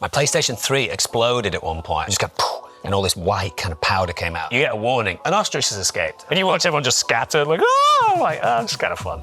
My PlayStation 3 exploded at one point. I just got poof, and all this white kind of powder came out. You get a warning. An ostrich has escaped. And you watch everyone just scatter, like, oh, like, oh, it's kind of fun.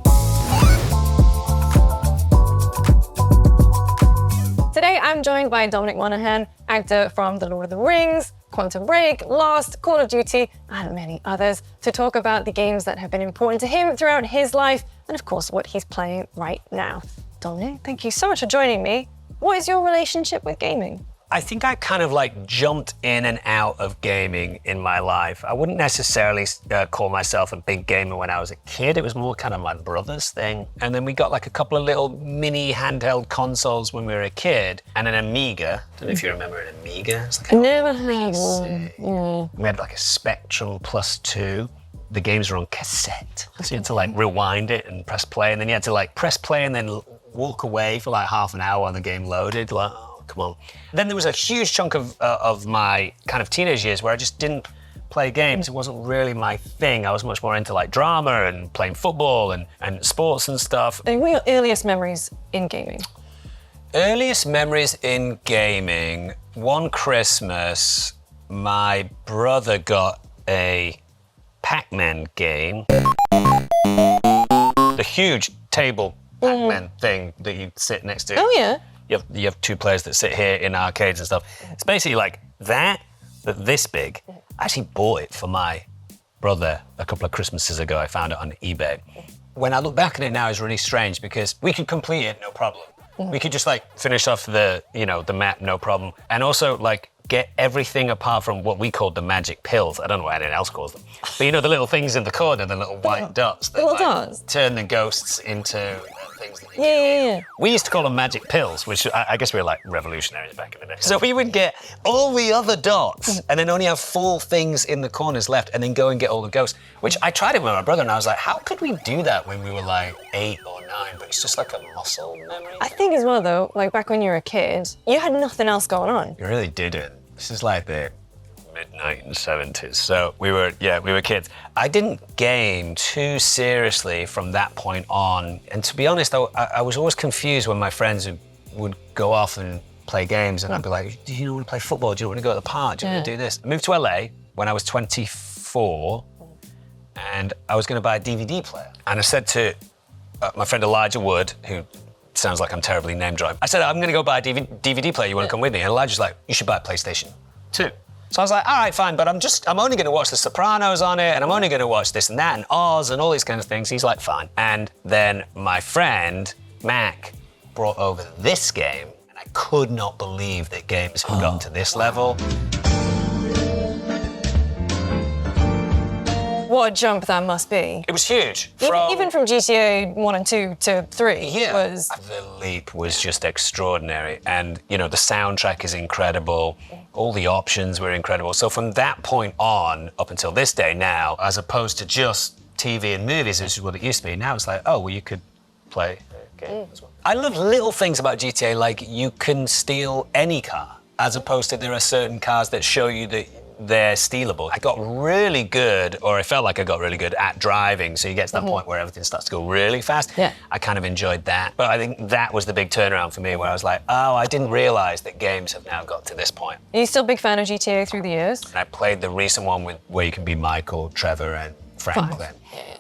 Today, I'm joined by Dominic Monaghan, actor from The Lord of the Rings, Quantum Break, Lost, Call of Duty, and many others, to talk about the games that have been important to him throughout his life, and of course, what he's playing right now. Dominic, thank you so much for joining me. What is your relationship with gaming? I think I kind of like jumped in and out of gaming in my life. I wouldn't necessarily call myself a big gamer when I was a kid. It was more kind of my brother's thing. And then we got like a couple of little mini handheld consoles when we were a kid and an Amiga. I don't know if you remember an Amiga. It's like Never had one. Yeah. We had like a Spectrum Plus 2. The games were on cassette. So you had to like rewind it and press play. And then you had to like press play and then walk away for like half an hour while the game loaded. Like, come on. Then there was a huge chunk of my kind of teenage years where I just didn't play games. It wasn't really my thing. I was much more into like drama and playing football and sports and stuff. And what are your earliest memories in gaming? Earliest memories in gaming, one Christmas, my brother got a Pac-Man game. The huge table Pac-Man thing that you sit next to. Oh, yeah. You have two players that sit here in arcades and stuff. It's basically like that, but this big. I actually bought it for my brother a couple of Christmases ago. I found it on eBay. When I look back at it now, it's really strange because we could complete it, no problem. We could just like finish off the map, no problem. And also like get everything apart from what we called the magic pills. I don't know what anyone else calls them. But you know, the little things in the corner, the little white dots that like, turn the ghosts into things that you Yeah. We used to call them magic pills, which I guess we were like revolutionaries back in the day. So we would get all the other dots and then only have 4 things in the corners left and then go and get all the ghosts, which I tried it with my brother and I was like, how could we do that when we were like 8 or 9? But it's just like a muscle memory. I think as well though, like back when you were a kid, you had nothing else going on. You really didn't. This is like the mid-1970s. So we were kids. I didn't game too seriously from that point on. And to be honest, I was always confused when my friends would go off and play games and I'd be like, do you want to play football? Do you want to go to the park? Do you want to do this? I moved to LA when I was 24 and I was going to buy a DVD player. And I said to my friend Elijah Wood, who sounds like I'm terribly name dropping. I said, I'm going to go buy a DVD player. You want to come with me? And Elijah's like, you should buy a PlayStation 2. So I was like, all right, fine, but I'm only going to watch The Sopranos on it, and I'm only going to watch this and that, and Oz, and all these kinds of things. He's like, fine. And then my friend, Mac, brought over this game, and I could not believe that games had gotten to this level. What a jump that must be. It was huge. Even from GTA 1 and 2 to 3 was... The leap was just extraordinary. And, you know, the soundtrack is incredible. All the options were incredible. So from that point on, up until this day now, as opposed to just TV and movies, which is what it used to be, now it's like, oh, well, you could play a game as well. I love little things about GTA, like you can steal any car, as opposed to there are certain cars that show you that they're stealable. I got really good, or I felt like I got really good at driving, so you get to that point where everything starts to go really fast. Yeah. I kind of enjoyed that. But I think that was the big turnaround for me, where I was like, oh, I didn't realize that games have now got to this point. Are you still a big fan of GTA through the years? And I played the recent one where you can be Michael, Trevor, and Franklin.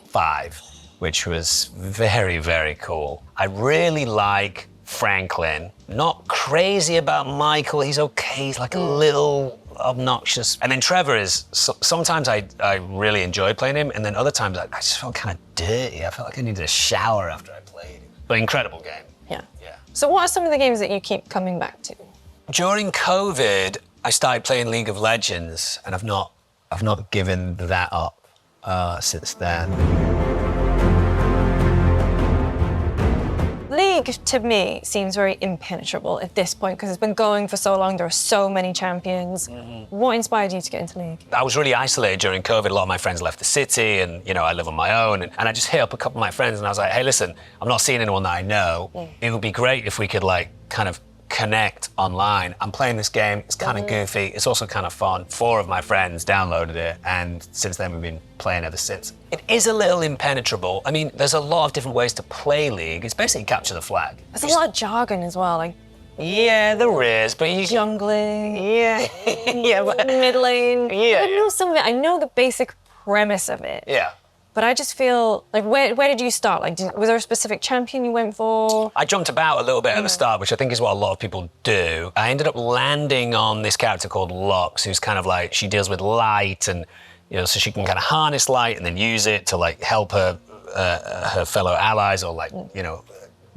5, which was very, very cool. I really like Franklin. Not crazy about Michael. He's okay. He's like a little obnoxious. And then Trevor is, sometimes I really enjoyed playing him, and then other times I just felt kind of dirty. I felt like I needed a shower after I played him. But incredible game. Yeah. So what are some of the games that you keep coming back to? During COVID, I started playing League of Legends, and I've not given that up since then. League, to me, seems very impenetrable at this point because it's been going for so long. There are so many champions. What inspired you to get into League? I was really isolated during COVID. A lot of my friends left the city and, you know, I live on my own. And I just hit up a couple of my friends and I was like, hey, listen, I'm not seeing anyone that I know. It would be great if we could, like, kind of connect online. I'm playing this game. It's kind of goofy. It's also kind of fun. 4 of my friends downloaded it, and since then we've been playing ever since. It is a little impenetrable. I mean, there's a lot of different ways to play League. It's basically capture the flag. There's a lot of jargon as well. Like, Yeah, there is, but you... Jungling, Yeah, yeah, but... mid lane. Yeah, I know some of it. I know the basic premise of it. Yeah. But I just feel like, where did you start? Like, was there a specific champion you went for? I jumped about a little bit at the start, which I think is what a lot of people do. I ended up landing on this character called Lux, who's kind of like, she deals with light and, you know, so she can kind of harness light and then use it to like help her fellow allies or like, you know,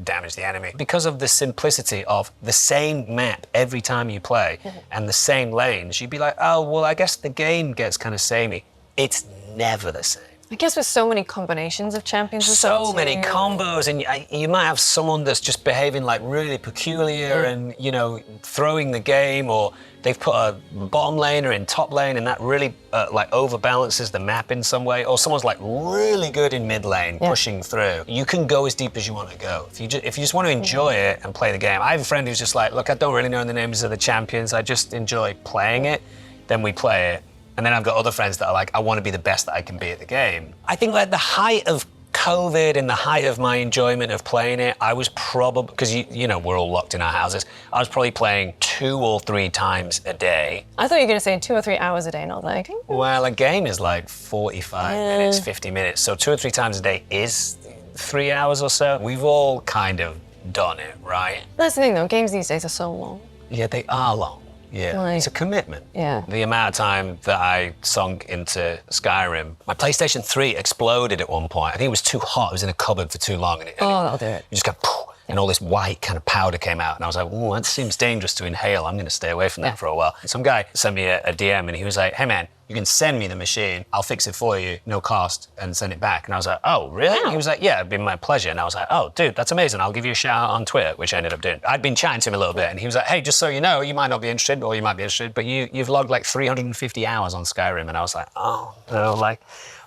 damage the enemy. Because of the simplicity of the same map every time you play and the same lanes, you'd be like, oh, well, I guess the game gets kind of samey. It's never the same. I guess with so many combinations of champions as So well, many too. combos, and you might have someone that's just behaving like really peculiar and, you know, throwing the game, or they've put a bottom laner in top lane and that really like overbalances the map in some way, or someone's like really good in mid lane pushing through. You can go as deep as you want to go. If you just want to enjoy it and play the game. I have a friend who's just like, look, I don't really know the names of the champions, I just enjoy playing it. Then we play it. And then I've got other friends that are like, I want to be the best that I can be at the game. I think like the height of COVID and the height of my enjoyment of playing it, I was probably, because you know, we're all locked in our houses, I was probably playing 2 or 3 times a day. I thought you were going to say 2 or 3 hours a day, not like... Well, a game is like 45 minutes, 50 minutes. So 2 or 3 times a day is 3 hours or so. We've all kind of done it, right? That's the thing though, games these days are so long. Yeah, they are long. Yeah, Like, it's a commitment. Yeah. The amount of time that I sunk into Skyrim, my PlayStation 3 exploded at one point. I think it was too hot. It was in a cupboard for too long. And that'll do it. You just go, poof, and all this white kind of powder came out. And I was like, oh, that seems dangerous to inhale. I'm going to stay away from that for a while. And some guy sent me a DM and he was like, hey, man, you can send me the machine. I'll fix it for you, no cost, and send it back. And I was like, oh, really? Wow. He was like, yeah, it'd be my pleasure. And I was like, oh, dude, that's amazing. I'll give you a shout out on Twitter, which I ended up doing. I'd been chatting to him a little bit, and he was like, hey, just so you know, you might not be interested, or you might be interested, but you've logged like 350 hours on Skyrim. And I was like, oh, no, like,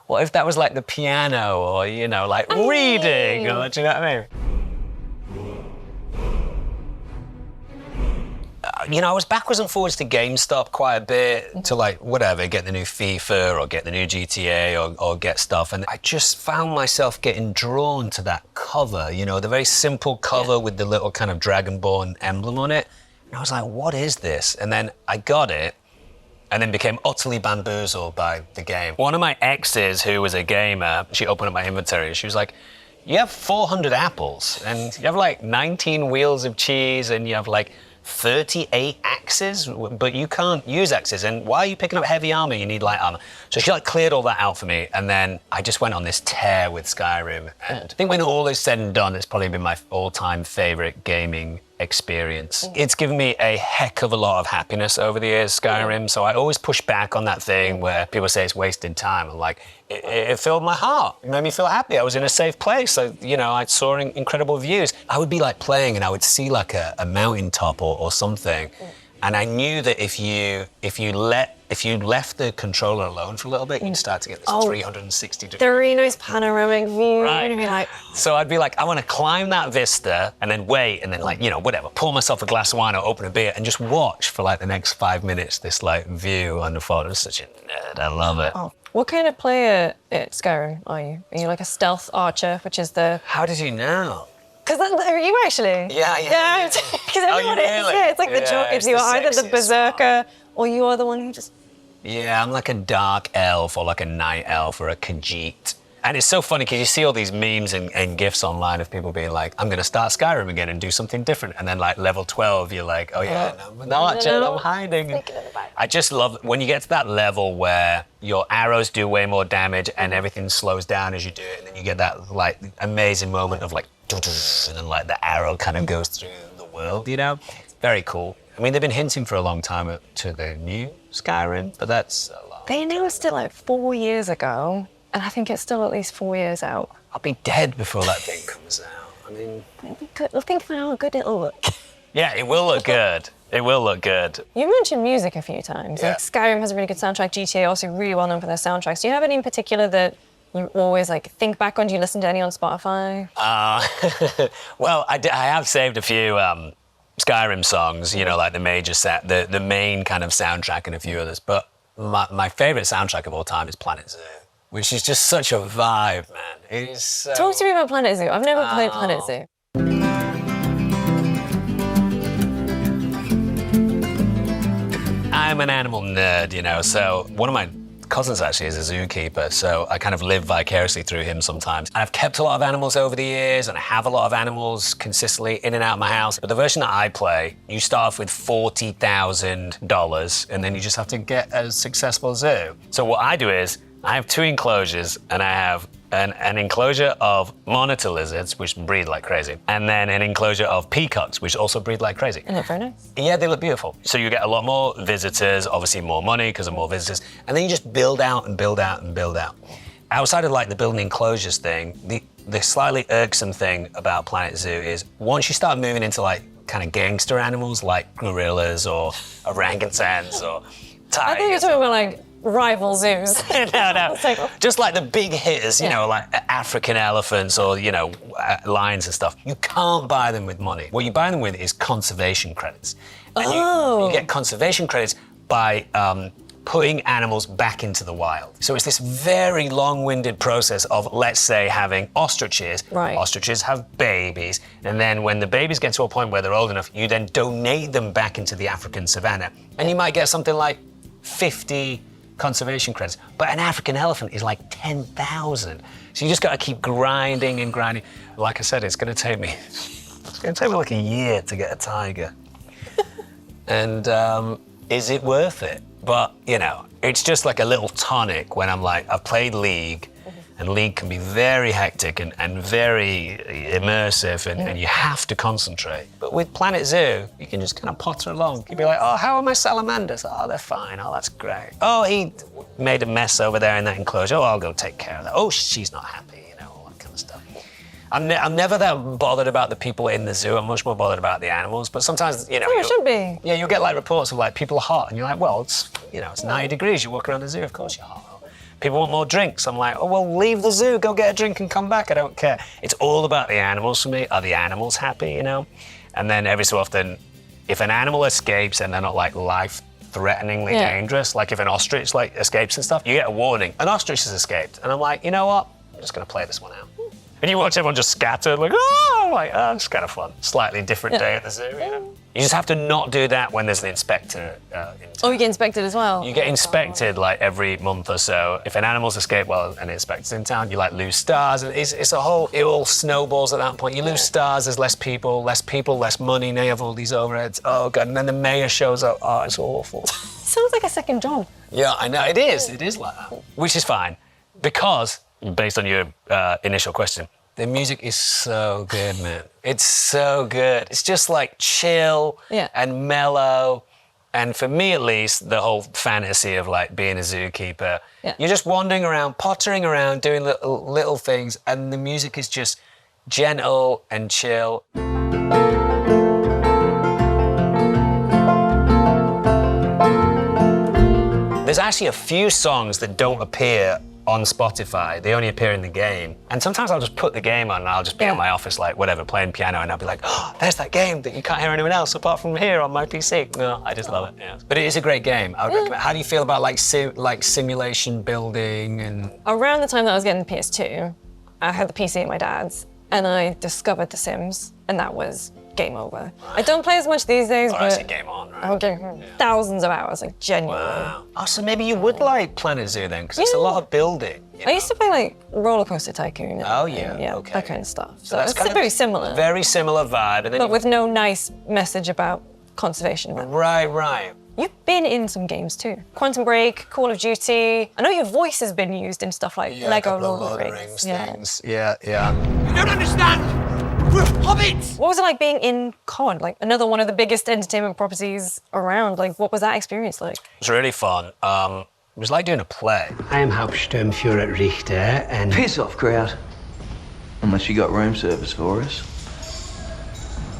what if that was like the piano, or, you know, like reading, or do you know what I mean? You know, I was backwards and forwards to GameStop quite a bit to like, whatever, get the new FIFA or get the new GTA or get stuff. And I just found myself getting drawn to that cover, you know, the very simple cover with the little kind of Dragonborn emblem on it. And I was like, what is this? And then I got it and then became utterly bamboozled by the game. One of my exes, who was a gamer, she opened up my inventory and she was like, you have 400 apples and you have like 19 wheels of cheese and you have like 38 axes, but you can't use axes. And why are you picking up heavy armor? You need light armor. So she like cleared all that out for me. And then I just went on this tear with Skyrim. And I think when all is said and done, it's probably been my all-time favorite gaming experience. It's given me a heck of a lot of happiness over the years, Skyrim. So I always push back on that thing where people say it's wasted time. I'm like, it filled my heart. It made me feel happy. I was in a safe place. You know, I saw incredible views. I would be like playing and I would see like a mountaintop or something. And I knew that if you left the controller alone for a little bit, you'd start to get this 360 degree. The really nice panoramic view. Right. And be like, So I'd be like, I want to climb that vista and then wait and then like, you know, whatever, pour myself a glass of wine or open a beer and just watch for like the next 5 minutes this like view unfold. I'm such a nerd. I love it. oh. What kind of player at Skyrim are you? Are you like a stealth archer, which is the... How did you know? Because are you actually? Yeah. Because Oh, you everyone is. really? Yeah, it's like the Yeah, joke. it's You're the either the sexiest berserker or you are the one who just... Yeah, I'm like a dark elf or like a night elf or a Khajiit. And it's so funny because you see all these memes and GIFs online of people being like, I'm going to start Skyrim again and do something different. And then like level 12, you're like, oh yeah, no, I'm not, I'm hiding. I just love when you get to that level where your arrows do way more damage and everything slows down as you do it. And then you get that like amazing moment of like, and then like the arrow kind of goes through the world, you know? It's very cool. I mean, they've been hinting for a long time to the new Skyrim, but that's a lot. They announced it like 4 years ago, and I think it's still at least 4 years out. I'll be dead before that thing comes out. I mean... It'll be good. Think about how good it'll look. Yeah, it will look good. It will look good. You mentioned music a few times. Yeah. Like Skyrim has a really good soundtrack. GTA also really well known for their soundtracks. Do you have any in particular that you always like think back on? Do you listen to any on Spotify? Well, I have saved a few Skyrim songs, you know, like the major the main kind of soundtrack and a few others. But my favorite soundtrack of all time is Planet Zoo, which is just such a vibe, man. It is so... Talk to me about Planet Zoo. I've never played Planet Zoo. I'm an animal nerd, you know, so one of my cousins actually is a zookeeper, so I kind of live vicariously through him sometimes. And I've kept a lot of animals over the years, and I have a lot of animals consistently in and out of my house. But the version that I play, you start off with $40,000, and then you just have to get a successful zoo. So what I do is, I have 2 enclosures, and I have an enclosure of monitor lizards, which breed like crazy, and then an enclosure of peacocks, which also breed like crazy. They look very nice. Yeah, they look beautiful. So you get a lot more visitors, obviously more money because of more visitors, and then you just build out and build out and build out. Outside of like the building enclosures thing, the slightly irksome thing about Planet Zoo is once you start moving into like kind of gangster animals like gorillas or orangutans or tigers. I think you're talking about like rival zoos. No. Like, just like the big hitters, you know, like African elephants or, you know, lions and stuff. You can't buy them with money. What you buy them with is conservation credits. And you get conservation credits by putting animals back into the wild. So it's this very long-winded process of, let's say, having ostriches. Right. Ostriches have babies, and then when the babies get to a point where they're old enough, you then donate them back into the African savannah. And you might get something like 50 conservation credits, but an African elephant is like 10,000. So you just got to keep grinding and grinding. Like I said, it's going to take me like a year to get a tiger. And is it worth it? But, you know, it's just like a little tonic when I'm like, I've played League, and League can be very hectic and very immersive, and you have to concentrate. But with Planet Zoo, you can just kind of potter along. You'd be like, oh, how are my salamanders? Oh, they're fine. Oh, that's great. Oh, he made a mess over there in that enclosure. Oh, I'll go take care of that. Oh, she's not happy, you know, all that kind of stuff. I'm never that bothered about the people in the zoo. I'm much more bothered about the animals. But sometimes, you know... it should be. Yeah, you'll get like reports of like people are hot, and you're like, well, it's, you know, it's 90 degrees. You walk around the zoo, of course you're hot. People want more drinks. I'm like, oh, well, leave the zoo, go get a drink and come back. I don't care. It's all about the animals for me. Are the animals happy, you know? And then every so often, if an animal escapes and they're not like life-threateningly dangerous, like if an ostrich like escapes and stuff, you get a warning. An ostrich has escaped. And I'm like, you know what? I'm just gonna play this one out. And you watch everyone just scatter, like, oh, I'm like, oh, it's kind of fun. Slightly different day at the zoo, you know? You just have to not do that when there's an inspector in town. Oh, you get inspected as well? You get inspected like every month or so. If an animal's escaped while an inspector's in town, you like lose stars. And it's a whole, it all snowballs at that point. You lose stars, there's less people, less money, now you have all these overheads. Oh God, and then the mayor shows up. Oh, it's awful. Sounds like a second job. Yeah, I know, it is like that. Which is fine, because, based on your initial question, the music is so good, man. It's so good. It's just like chill and mellow. And for me, at least, the whole fantasy of like being a zookeeper, you're just wandering around, pottering around, doing little things, and the music is just gentle and chill. There's actually a few songs that don't appear on Spotify. They only appear in the game. And sometimes I'll just put the game on and I'll just be in my office, like, whatever, playing piano, and I'll be like, oh, there's that game that you can't hear anyone else apart from here on my PC. No, I just love it, yeah. But it is a great game. I would recommend. How do you feel about like simulation building and... Around the time that I was getting the PS2, I had the PC at my dad's, and I discovered The Sims, and that was game over. I don't play as much these days, but... I see game on, right? I'll get thousands of hours, like genuinely. Wow. Oh, so maybe you would like Planet Zoo then, because it's a lot of building. You know? I used to play like Roller Coaster Tycoon. And, okay. That kind of stuff. So that's it's very similar. Very similar vibe. And then but with no nice message about conservation. Right. You've been in some games too. Quantum Break, Call of Duty. I know your voice has been used in stuff like Lego Lord of the Rings. Things. Yeah. You don't understand! We're hobbits! What was it like being in COD? Like another one of the biggest entertainment properties around. Like what was that experience like? It was really fun. It was like doing a play. I am Hauptsturmführer Richter and... Piss off, crowd. Unless you got room service for us.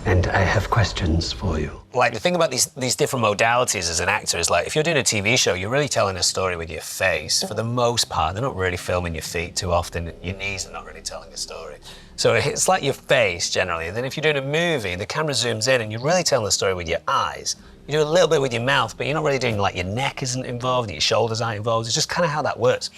And I have questions for you. Like the thing about these different modalities as an actor is like, if you're doing a TV show, you're really telling a story with your face. For the most part, they're not really filming your feet too often. Your knees are not really telling a story. So it's like your face generally. Then if you're doing a movie, the camera zooms in and you're really telling the story with your eyes. You do a little bit with your mouth, but you're not really doing, like, your neck isn't involved, your shoulders aren't involved. It's just kind of how that works.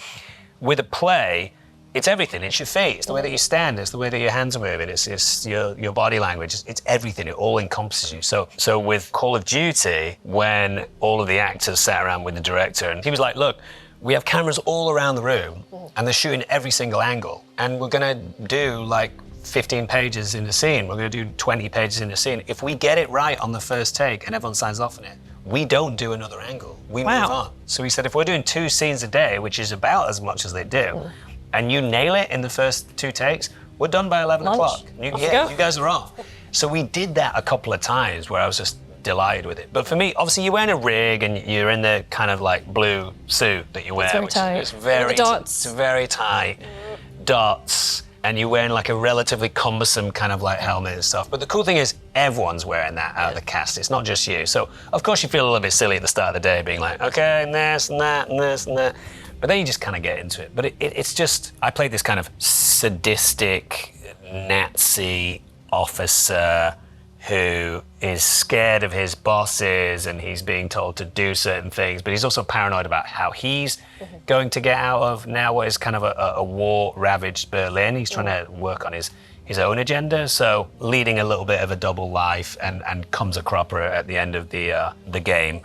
With a play, It's everything. It's your feet. It's the way that you stand. It's the way that your hands are moving. It's your body language. It's everything. It all encompasses you. So with Call of Duty, when all of the actors sat around with the director, and he was like, look, we have cameras all around the room, and they're shooting every single angle. And we're going to do like 15 pages in a scene. We're going to do 20 pages in a scene. If we get it right on the first take and everyone signs off on it, we don't do another angle. We move on. So he said, if we're doing 2 scenes a day, which is about as much as they do, and you nail it in the first 2 takes, we're done by 11 o'clock. You guys are off. So we did that a couple of times where I was just delighted with it. But for me, obviously you're wearing a rig and you're in the kind of like blue suit that you wear. It's very tight. It's very tight. Dots. And you're wearing like a relatively cumbersome kind of like helmet and stuff. But the cool thing is everyone's wearing that out of the cast. It's not just you. So of course you feel a little bit silly at the start of the day being like, okay, and this and that and this and that. But then you just kind of get into it. But it's just, I played this kind of sadistic Nazi officer who is scared of his bosses and he's being told to do certain things, but he's also paranoid about how he's going to get out of now what is kind of a war-ravaged Berlin. He's trying to work on his own agenda, so leading a little bit of a double life and comes a cropper at the end of the game.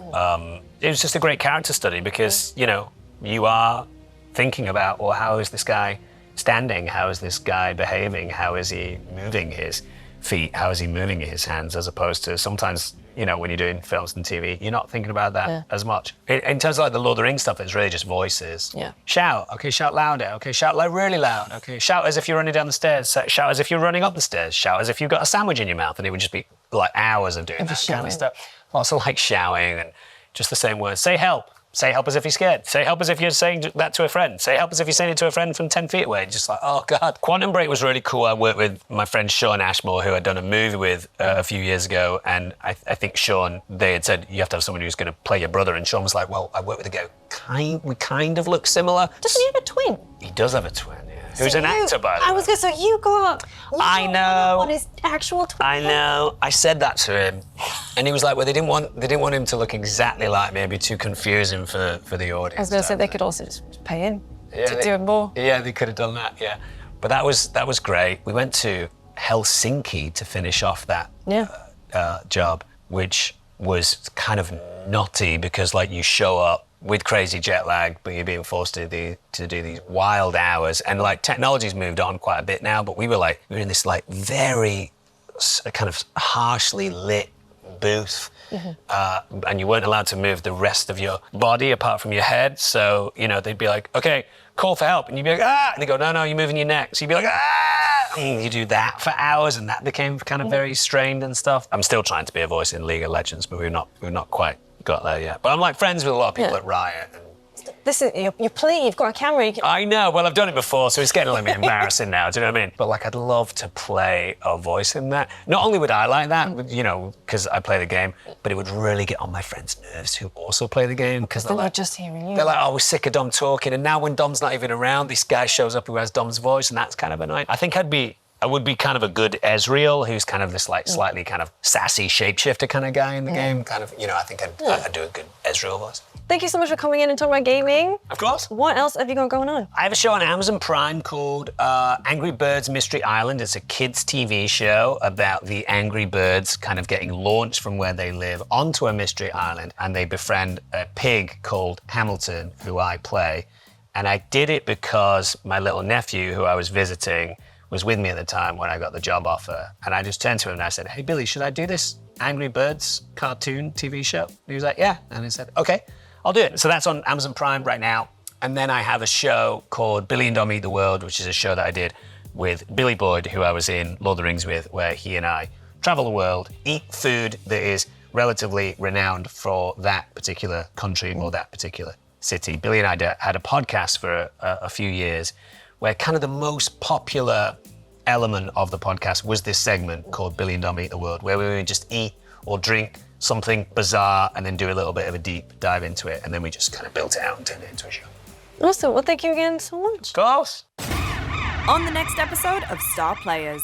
It was just a great character study because, you know, you are thinking about, well, how is this guy standing? How is this guy behaving? How is he moving his feet? How is he moving his hands? As opposed to sometimes, you know, when you're doing films and TV, you're not thinking about that as much. In terms of like the Lord of the Rings stuff, it's really just voices. Yeah. Shout, okay, shout louder, okay, shout like really loud, okay, shout as if you're running down the stairs, shout as if you're running up the stairs, shout as if you've got a sandwich in your mouth, and it would just be like hours of doing that kind of stuff. Lots of like shouting and just the same words. Say help. Say help as if you're scared. Say help as if you're saying that to a friend. Say help as if you're saying it to a friend from 10 feet away. Just like, oh God. Quantum Break was really cool. I worked with my friend Sean Ashmore, who I'd done a movie with a few years ago. And I think Sean, they had said, you have to have someone who's going to play your brother. And Sean was like, well, I worked with a guy. We kind of look similar. Doesn't he have a twin? He does have a twin, yeah. Who's an actor, by the way. I was going to say, you got I know. on his actual twin. I know. I said that to him, and he was like, "Well, they didn't want him to look exactly like me. It'd be too confusing for the audience." I was going to say they could also just pay him to do it more. Yeah, they could have done that. Yeah, but that was great. We went to Helsinki to finish off that job, which was kind of nutty because like you show up with crazy jet lag, but you're being forced to do these wild hours. And like technology's moved on quite a bit now, but we were in this like very kind of harshly lit booth. And you weren't allowed to move the rest of your body apart from your head. So, you know, they'd be like, okay, call for help. And you'd be like, ah, and they go, no, you're moving your neck. So you'd be like, ah, and you do that for hours. And that became kind of very strained and stuff. I'm still trying to be a voice in League of Legends, but we've not quite got there yet. But I'm like friends with a lot of people at Riot. This is, you're playing, you've got a camera. I know, well, I've done it before, so it's getting a little bit embarrassing now, do you know what I mean? But like, I'd love to play a voice in that. Not only would I like that, you know, because I play the game, but it would really get on my friends' nerves who also play the game. Because they're not just hearing you. They're like, oh, we're sick of Dom talking, and now when Dom's not even around, this guy shows up who has Dom's voice, and that's kind of annoying. I think I would be kind of a good Ezreal, who's kind of this like slightly kind of sassy shapeshifter kind of guy in the game. Kind of, you know, I think I'd do a good Ezreal voice. Thank you so much for coming in and talking about gaming. Of course. What else have you got going on? I have a show on Amazon Prime called Angry Birds Mystery Island. It's a kids' TV show about the Angry Birds kind of getting launched from where they live onto a mystery island, and they befriend a pig called Hamilton, who I play. And I did it because my little nephew, who I was visiting, was with me at the time when I got the job offer. And I just turned to him and I said, hey, Billy, should I do this Angry Birds cartoon TV show? And he was like, yeah. And he said, okay, I'll do it. So that's on Amazon Prime right now. And then I have a show called Billy and Dom Eat the World, which is a show that I did with Billy Boyd, who I was in Lord of the Rings with, where he and I travel the world, eat food that is relatively renowned for that particular country or that particular city. Billy and I had a podcast for a few years where kind of the most popular element of the podcast was this segment called Billy and Dom Eat the World, where we would just eat or drink something bizarre and then do a little bit of a deep dive into it. And then we just kind of built it out and turned it into a show. Awesome. Well, thank you again so much. Of course. On the next episode of Star Players.